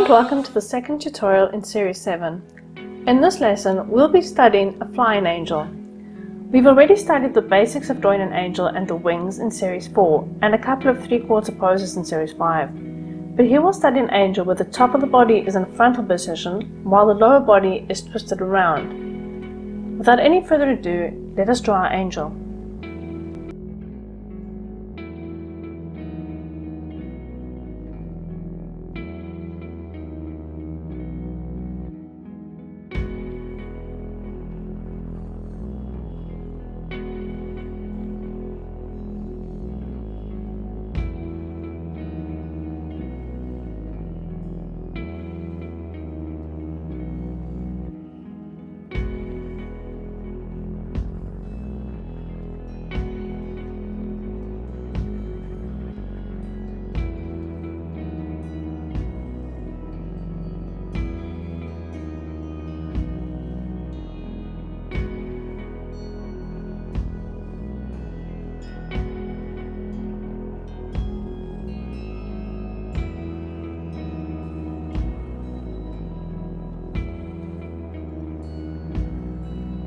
and welcome to the second tutorial in Series 7. In this lesson, we'll be studying a flying angel. We've already studied the basics of drawing an angel and the wings in Series 4 and a couple of three-quarter poses in Series 5. But here we'll study an angel where the top of the body is in a frontal position while the lower body is twisted around. Without any further ado, let us draw our angel.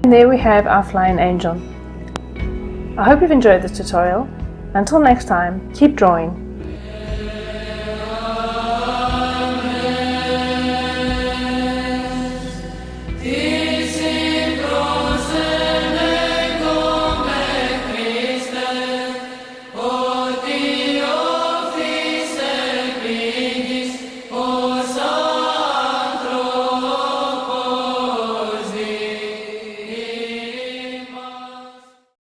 And there we have our flying angel. I hope you've enjoyed this tutorial. Until next time, keep drawing.